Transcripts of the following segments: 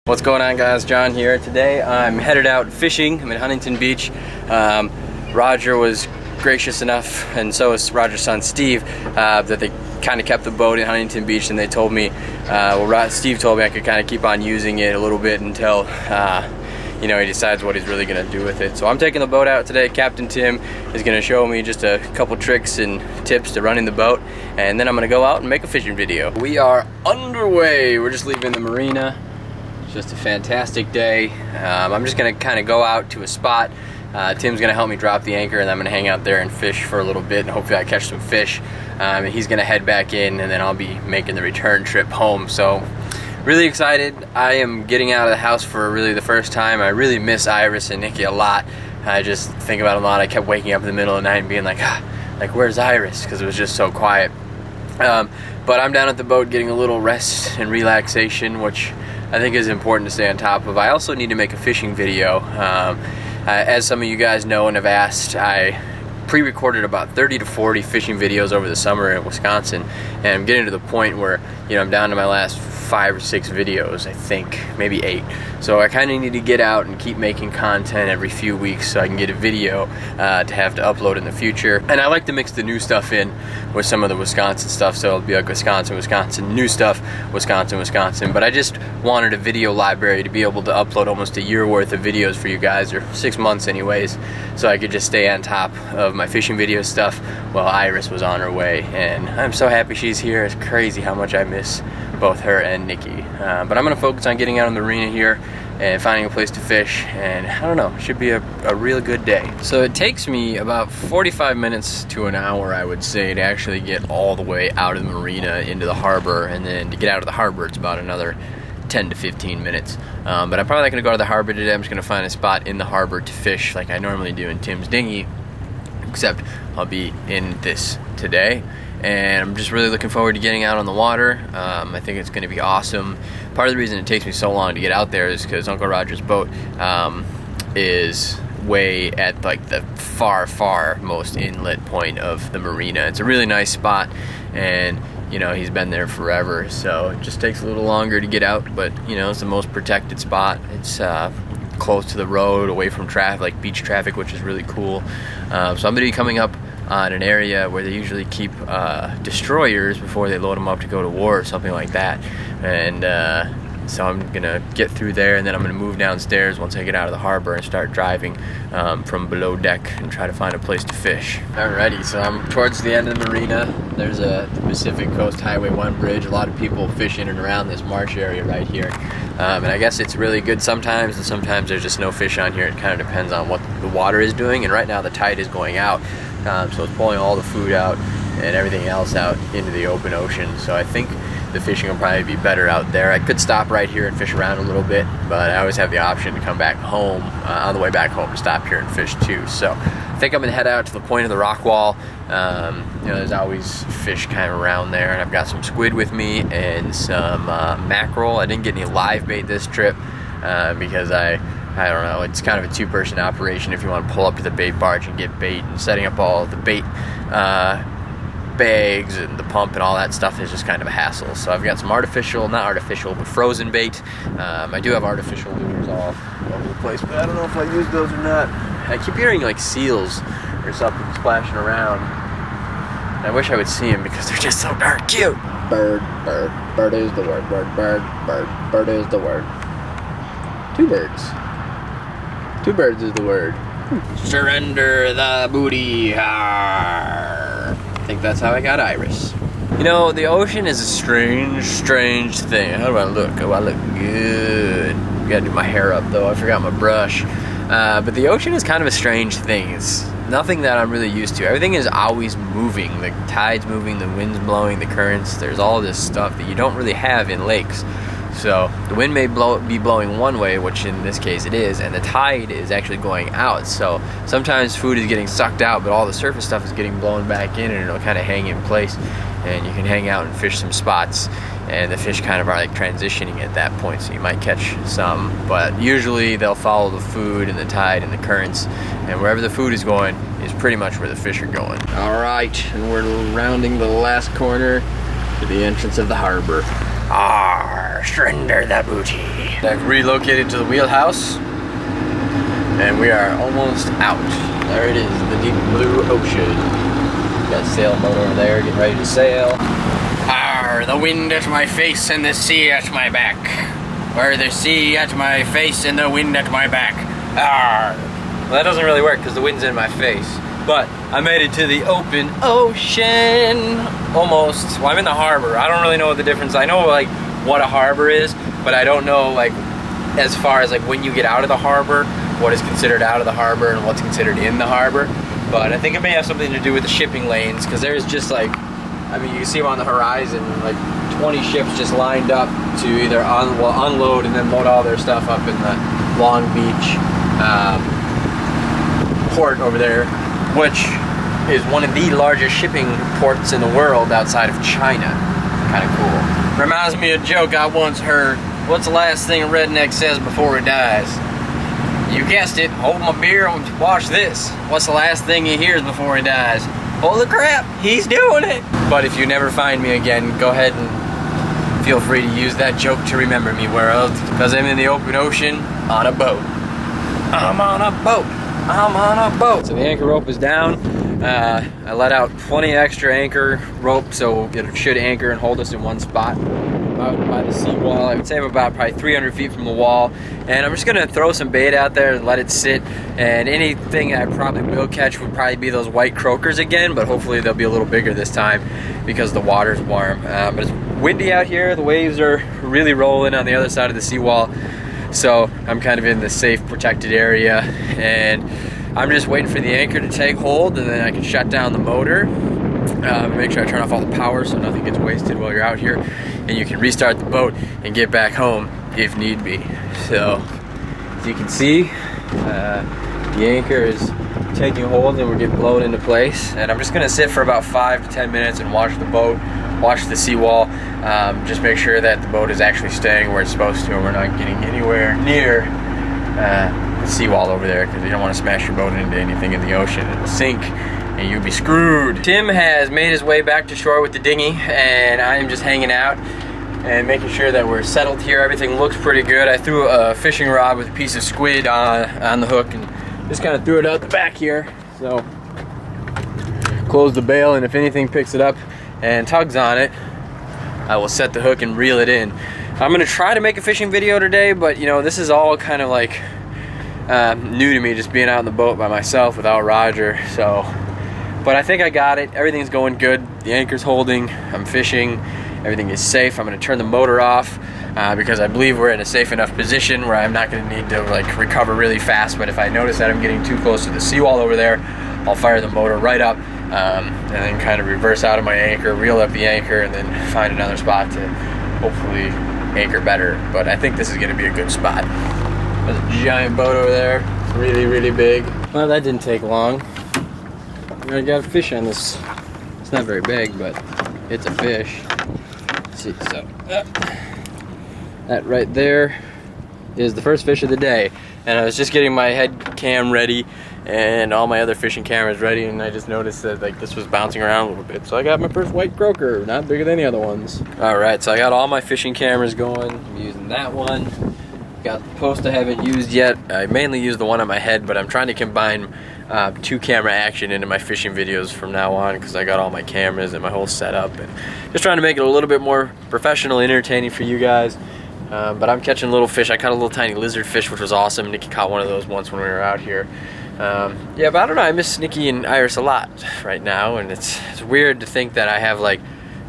What's going on, guys? John here. Today I'm headed out fishing. I'm at Huntington Beach. Roger was gracious enough, and so is Roger's son Steve, that they kind of kept the boat in Huntington Beach, and they told me, Steve told me I could kind of keep on using it a little bit until you know, he decides what he's really going to do with it. So I'm taking the boat out today. Captain Tim is going to show me just a couple tricks and tips to running the boat, and then I'm going to go out and make a fishing video. We are underway. We're just leaving the marina. It's just a fantastic day. I'm just going to kind of go out to a spot. Tim's going to help me drop the anchor, and I'm going to hang out there and fish for a little bit, and hopefully I catch some fish. And he's going to head back in, and then I'll be making the return trip home. So really excited. I am getting out of the house for really the first time. I really miss Iris and Nikki a lot. I just think about it a lot. I kept waking up in the middle of the night and being like, where's Iris? Because it was just so quiet. But I'm down at the boat getting a little rest and relaxation, which I think is important to stay on top of. I also need to make a fishing video. As some of you guys know and have asked, I pre-recorded about 30 to 40 fishing videos over the summer in Wisconsin, and I'm getting to the point where, you know, I'm down to my last 5 or 6 videos, I think, maybe 8. So I kind of need to get out and keep making content every few weeks so I can get a video to have to upload in the future. And I like to mix the new stuff in with some of the Wisconsin stuff, so it'll be like Wisconsin, new stuff, Wisconsin. But I just wanted a video library to be able to upload almost a year worth of videos for you guys, or 6 months anyways, so I could just stay on top of my fishing video stuff while Iris was on her way. And I'm so happy she's here. It's crazy how much I miss both her and Nikki. But I'm going to focus on getting out on the marina here and finding a place to fish, and I don't know, it should be a real good day. So it takes me about 45 minutes to an hour, I would say, to actually get all the way out of the marina into the harbor, and then to get out of the harbor it's about another 10 to 15 minutes. But I'm probably not going to go to the harbor today. I'm just going to find a spot in the harbor to fish like I normally do in Tim's dinghy, except I'll be in this today. And I'm just really looking forward to getting out on the water. I think it's going to be awesome. Part of the reason it takes me so long to get out there is because Uncle Roger's boat is way at like the far most inlet point of the marina. It's a really nice spot, and you know, he's been there forever, so it just takes a little longer to get out, but you know, it's the most protected spot. It's close to the road, away from traffic, like beach traffic, which is really cool. So I'm going to be coming up on an area where they usually keep destroyers before they load them up to go to war or something like that. And so I'm gonna get through there, and then I'm gonna move downstairs once I get out of the harbor and start driving from below deck and try to find a place to fish. Alrighty, so I'm towards the end of the marina. There's the Pacific Coast Highway 1 bridge. A lot of people fish in and around this marsh area right here. And I guess it's really good sometimes, and sometimes there's just no fish on here. It kind of depends on what the water is doing, and right now the tide is going out. So it's pulling all the food out and everything else out into the open ocean. So I think the fishing will probably be better out there. I could stop right here and fish around a little bit, but I always have the option to come back home, on the way back home, to stop here and fish too. So I think I'm gonna head out to the point of the rock wall. You know, there's always fish kind of around there, and I've got some squid with me and some mackerel. I didn't get any live bait this trip because I don't know, it's kind of a 2-person operation if you want to pull up to the bait barge and get bait, and setting up all the bait bags and the pump and all that stuff is just kind of a hassle. So I've got some but frozen bait. I do have artificial lures all over the place, but I don't know if I use those or not. I keep hearing like seals or something splashing around. And I wish I would see them because they're just so darn cute. Bird is the word. Bird is the word. 2 birds. 2 birds is the word. Surrender the booty. I think that's how I got Iris. You know, the ocean is a strange thing. How do I look? Oh, I look good. Gotta do my hair up though. I forgot my brush. But the ocean is kind of a strange thing. It's nothing that I'm really used to. Everything is always moving. The tide's moving, the wind's blowing, the currents. There's all this stuff that you don't really have in lakes. So the wind may be blowing one way, which in this case it is, and the tide is actually going out. So sometimes food is getting sucked out, but all the surface stuff is getting blown back in, and it'll kind of hang in place, and you can hang out and fish some spots, and the fish kind of are like transitioning at that point, so you might catch some, but usually they'll follow the food and the tide and the currents, and wherever the food is going is pretty much where the fish are going. All right, and we're rounding the last corner to the entrance of the harbor. Surrender the booty. I've relocated to the wheelhouse, and we are almost out. There it is, the deep blue ocean. Got a sailboat over there, getting ready to sail. Arr, the wind at my face and the sea at my back. Or the sea at my face and the wind at my back. Arr. Well, that doesn't really work because the wind's in my face. But I made it to the open ocean. Almost. Well, I'm in the harbor. I don't really know what the difference. I know like what a harbor is, but I don't know like as far as like when you get out of the harbor, what is considered out of the harbor and what's considered in the harbor. But I think it may have something to do with the shipping lanes, because there's just like, I mean, you can see them on the horizon, like 20 ships just lined up to either unload and then load all their stuff up in the Long Beach port over there, which is one of the largest shipping ports in the world outside of China. Kind of cool. Reminds me of a joke I once heard. What's the last thing a redneck says before he dies? You guessed it, hold my beer and watch this. What's the last thing he hears before he dies? Holy crap, he's doing it! But if you never find me again, go ahead and feel free to use that joke to remember me, world. Because I'm in the open ocean on a boat. I'm on a boat. I'm on a boat. So the anchor rope is down. I let out plenty of extra anchor rope, so it should anchor and hold us in one spot. Out by the seawall. I would say I'm about probably 300 feet from the wall, and I'm just gonna throw some bait out there and let it sit, and anything I probably will catch would probably be those white croakers again, but hopefully they'll be a little bigger this time because the water's warm. But it's windy out here, the waves are really rolling on the other side of the seawall, so I'm kind of in the safe protected area, and I'm just waiting for the anchor to take hold, and then I can shut down the motor. Make sure I turn off all the power so nothing gets wasted while you're out here, and you can restart the boat and get back home if need be. So as you can see, the anchor is taking hold and we're getting blown into place, and I'm just gonna sit for about 5 to 10 minutes and watch the boat, watch the seawall, just make sure that the boat is actually staying where it's supposed to and we're not getting anywhere near the seawall over there, because you don't want to smash your boat into anything in the ocean. It'll sink and you'll be screwed. Tim has made his way back to shore with the dinghy, and I am just hanging out and making sure that we're settled here. Everything looks pretty good. I threw a fishing rod with a piece of squid on the hook and just kind of threw it out the back here. So close the bail, and if anything picks it up and tugs on it, I will set the hook and reel it in. I'm gonna try to make a fishing video today, but you know, this is all kind of like new to me, just being out in the boat by myself without Roger. So, but I think I got it. Everything's going good. The anchor's holding. I'm fishing. Everything is safe. I'm going to turn the motor off because I believe we're in a safe enough position where I'm not going to need to like recover really fast. But if I notice that I'm getting too close to the seawall over there, I'll fire the motor right up and then kind of reverse out of my anchor, reel up the anchor, and then find another spot to hopefully anchor better. But I think this is going to be a good spot. There's a giant boat over there. It's really, really big. Well, that didn't take long. I got a fish on this. It's not very big, but it's a fish. Let's see, so that right there is the first fish of the day. And I was just getting my head cam ready and all my other fishing cameras ready, and I just noticed that like this was bouncing around a little bit. So I got my first white croaker, not bigger than the other ones. All right, so I got all my fishing cameras going. I'm using that one. Got the post I haven't used yet. I mainly use the one on my head, but I'm trying to combine 2 camera action into my fishing videos from now on, because I got all my cameras and my whole setup, and just trying to make it a little bit more professional, entertaining for you guys. But I'm catching little fish. I caught a little tiny lizard fish, which was awesome. Nikki caught one of those once when we were out here. Yeah, but I don't know, I miss Nikki and Iris a lot right now, and it's weird to think that I have like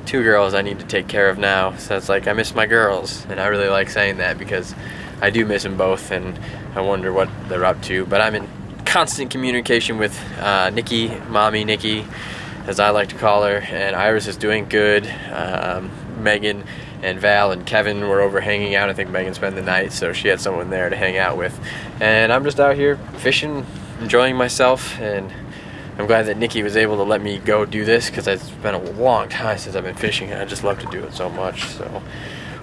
2 girls I need to take care of now. So it's like I miss my girls, and I really like saying that because I do miss them both, and I wonder what they're up to. But I'm in constant communication with Nikki, Mommy Nikki, as I like to call her, and Iris is doing good. Megan and Val and Kevin were over hanging out. I think Megan spent the night, so she had someone there to hang out with. And I'm just out here fishing, enjoying myself, and I'm glad that Nikki was able to let me go do this, because it's been a long time since I've been fishing, and I just love to do it so much. So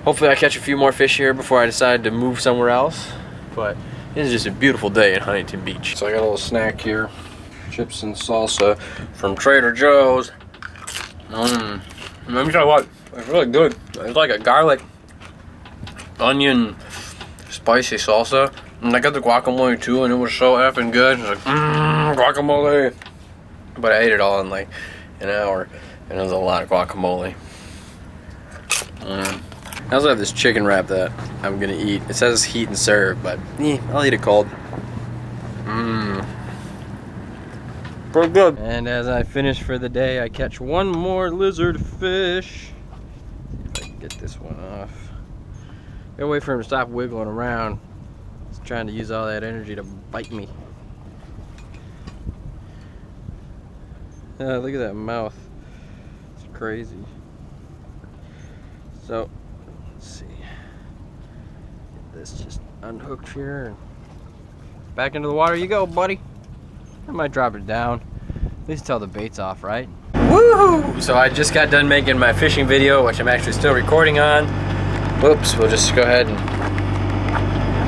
hopefully I catch a few more fish here before I decide to move somewhere else. But it is just a beautiful day in Huntington Beach. So I got a little snack here, chips and salsa from Trader Joe's. Let me tell you what, it's really good. It's like a garlic, onion, spicy salsa. And I got the guacamole too, and it was so effing good. It's like, guacamole. But I ate it all in like an hour, and it was a lot of guacamole. I also have this chicken wrap that I'm gonna eat. It says heat and serve, but I'll eat it cold. Pretty good. And as I finish for the day, I catch one more lizard fish. If I can get this one off. Gotta wait for him to stop wiggling around. He's trying to use all that energy to bite me. Look at that mouth. It's crazy. So, let's see. Get this just unhooked here. And back into the water you go, buddy. I might drop it down. At least tell the bait's off, right? Woohoo! So I just got done making my fishing video, which I'm actually still recording on. Whoops, we'll just go ahead and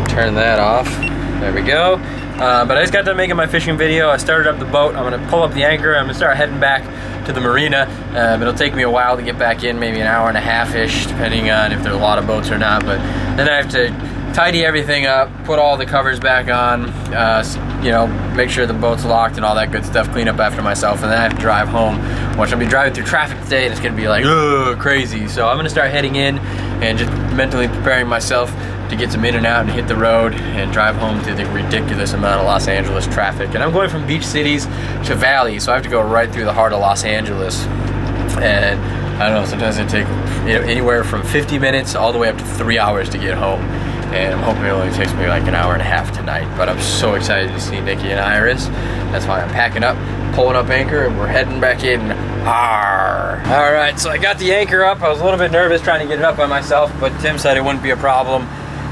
turn that off. There we go. But I just got done making my fishing video. I started up the boat. I'm gonna pull up the anchor. I'm gonna start heading back to the marina. It'll take me a while to get back in, maybe an hour and a half-ish, depending on if there are a lot of boats or not. But then I have to tidy everything up, put all the covers back on, you know, make sure the boat's locked and all that good stuff, clean up after myself, and then I have to drive home, which I'll be driving through traffic today, and it's gonna be like, crazy. So I'm gonna start heading in and just mentally preparing myself to get some in and out and hit the road and drive home through the ridiculous amount of Los Angeles traffic. And I'm going from beach cities to valleys, so I have to go right through the heart of Los Angeles. And I don't know, sometimes it takes anywhere from 50 minutes all the way up to 3 hours to get home. And I'm hoping it only takes me like an hour and a half tonight. But I'm so excited to see Nikki and Iris. That's why I'm packing up, pulling up anchor, and we're heading back in. Arr. All right, so I got the anchor up. I was a little bit nervous trying to get it up by myself, but Tim said it wouldn't be a problem,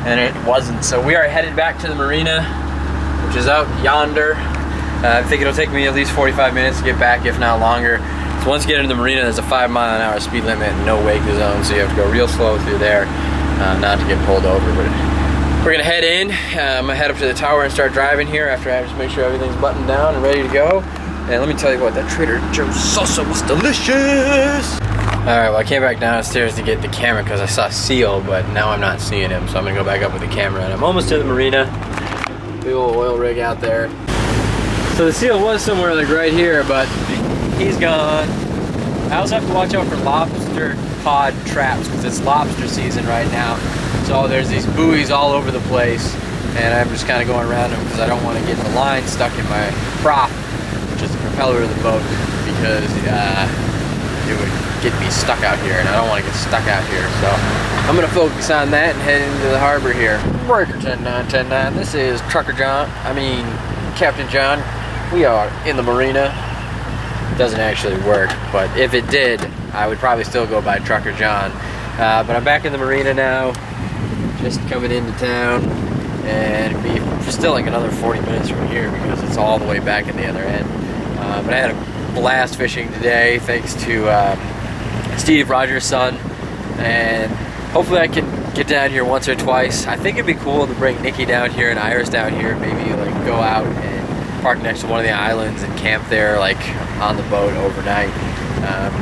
and it wasn't. So we are headed back to the marina, which is out yonder. I think it'll take me at least 45 minutes to get back, if not longer. So once you get into the marina, there's a 5-mile-an-hour speed limit and no wake zone, so you have to go real slow through there, not to get pulled over. But we're gonna head in. I'm gonna head up to the tower and start driving here after I just make sure everything's buttoned down and ready to go. And let me tell you what, that Trader Joe's salsa was delicious. All right, well I came back downstairs to get the camera because I saw Seal, but now I'm not seeing him, so I'm gonna go back up with the camera. And I'm almost to the marina. Big old oil rig out there. So the Seal was somewhere like right here, but he's gone. I also have to watch out for lobster pod traps because it's lobster season right now. So there's these buoys all over the place, and I'm just kind of going around them because I don't want to get the line stuck in my prop, which is the propeller of the boat, because it would get me stuck out here, and I don't want to get stuck out here. So I'm going to focus on that and head into the harbor here. Breaker 109, this is Trucker John, Captain John. We are in the marina. It doesn't actually work, but if it did, I would probably still go by Trucker John. But I'm back in the marina now, just coming into town, and it'd be still like another 40 minutes from here because it's all the way back at the other end. But I had a blast fishing today, thanks to Steve, Roger's son, and hopefully I can get down here once or twice. I think it'd be cool to bring Nikki down here and Iris down here, maybe like go out and park next to one of the islands and camp there, like on the boat overnight.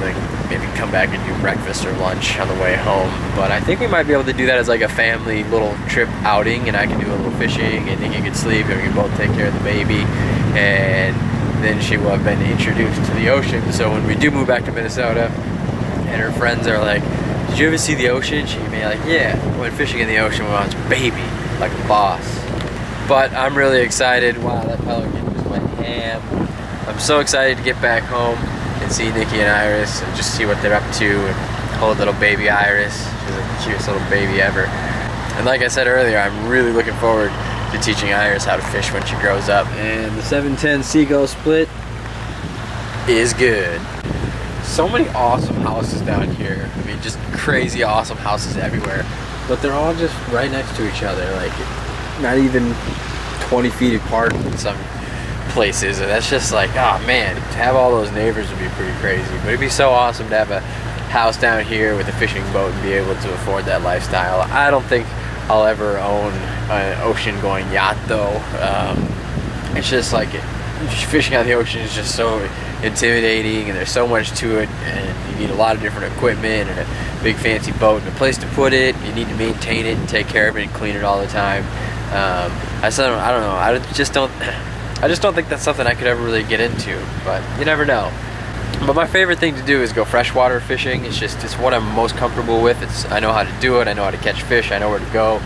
Like maybe come back and do breakfast or lunch on the way home. But I think we might be able to do that as like a family little trip outing, and I can do a little fishing and Nikki can sleep and we can both take care of the baby, and then she will have been introduced to the ocean. So when we do move back to Minnesota and her friends are like, did you ever see the ocean? She can be like, yeah, I went fishing in the ocean when I was a baby, like a boss. But I'm really excited. Wow, that pelican just went ham. I'm so excited to get back home and see Nikki and Iris and just see what they're up to, and hold little baby Iris. She's the cutest little baby ever. And like I said earlier, I'm really looking forward to teaching Iris how to fish when she grows up. And the 710 Seagull split is good. So many awesome houses down here. I mean, just crazy awesome houses everywhere. But they're all just right next to each other, like not even 20 feet apart in some places. And that's just like, oh man, to have all those neighbors would be pretty crazy. But it'd be so awesome to have a house down here with a fishing boat and be able to afford that lifestyle. I don't think I'll ever own an ocean-going yacht though. It's just like, fishing on the ocean is just so intimidating, and there's so much to it, and you need a lot of different equipment and a big fancy boat and a place to put it. You need to maintain it and take care of it and clean it all the time. I don't know. I just don't think that's something I could ever really get into, but you never know. But my favorite thing to do is go freshwater fishing. It's what I'm most comfortable with. I know how to do it. I know how to catch fish. I know where to go.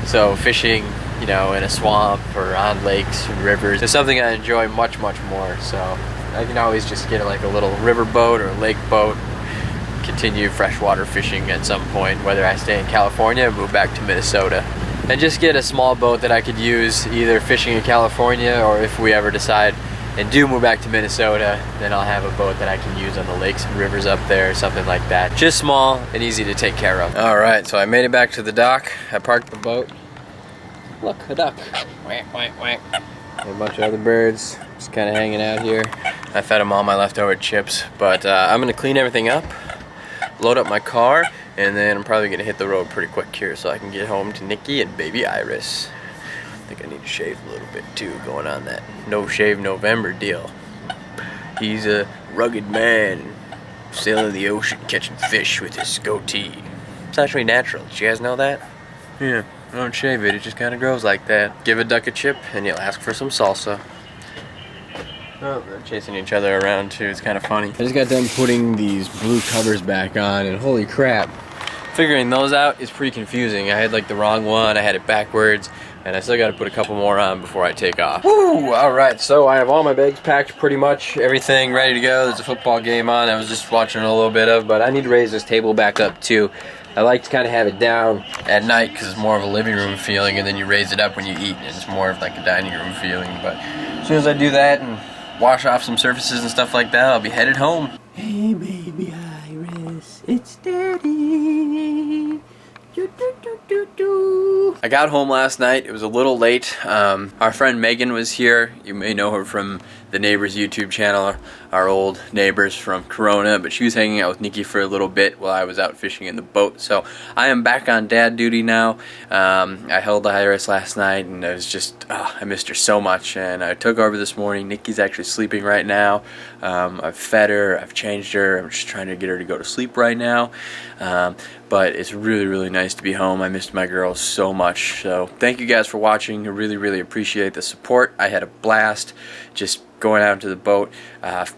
So fishing, you know, in a swamp or on lakes and rivers is something I enjoy much, much more. So I can always just get like a little river boat or a lake boat, continue freshwater fishing at some point, whether I stay in California or move back to Minnesota. And just get a small boat that I could use either fishing in California, or if we ever decide and do move back to Minnesota, then I'll have a boat that I can use on the lakes and rivers up there, something like that. Just small and easy to take care of. All right, so I made it back to the dock. I parked the boat. Look, a duck. Quack, quack, quack. And a bunch of other birds just kind of hanging out here. I fed them all my leftover chips, but I'm gonna clean everything up, load up my car, and then I'm probably gonna hit the road pretty quick here so I can get home to Nikki and baby Iris. I think I need to shave a little bit too, going on that no shave November deal. He's a rugged man, sailing the ocean, catching fish with his goatee. It's actually natural. Did you guys know that? Yeah, I don't shave it. It just kind of grows like that. Give a duck a chip and you'll ask for some salsa. Oh, they're chasing each other around too. It's kind of funny. I just got done putting these blue covers back on, and holy crap. Figuring those out is pretty confusing. I had like the wrong one. I had it backwards, and I still got to put a couple more on before I take off. Woo! All right, so I have all my bags packed, pretty much everything ready to go. There's a football game on. I was just watching a little bit of, but I need to raise this table back up too. I like to kind of have it down at night because it's more of a living room feeling, and then you raise it up when you eat, and it's more of like a dining room feeling. But as soon as I do that and wash off some surfaces and stuff like that, I'll be headed home. Hey baby Iris, it's Daddy. I got home last night. It was a little late. Our friend Megan was here. You may know her from the Neighbors YouTube channel, our old neighbors from Corona, but she was hanging out with Nikki for a little bit while I was out fishing in the boat. So I am back on dad duty now. I held Iris last night, and I was just, I missed her so much, and I took over this morning. Nikki's actually sleeping right now. I've fed her, I've changed her. I'm just trying to get her to go to sleep right now. But it's really, really nice to be home. I missed my girls so much. So thank you guys for watching. I really, really appreciate the support. I had a blast just going out to the boat,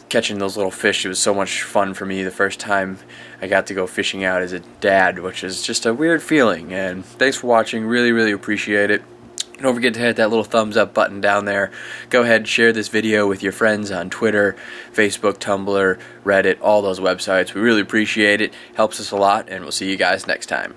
catching those little fish. It was so much fun for me the first time I got to go fishing out as a dad, which is just a weird feeling. And thanks for watching. Really, really appreciate it. Don't forget to hit that little thumbs up button down there. Go ahead and share this video with your friends on Twitter, Facebook, Tumblr, Reddit, all those websites. We really appreciate it. Helps us a lot, and we'll see you guys next time.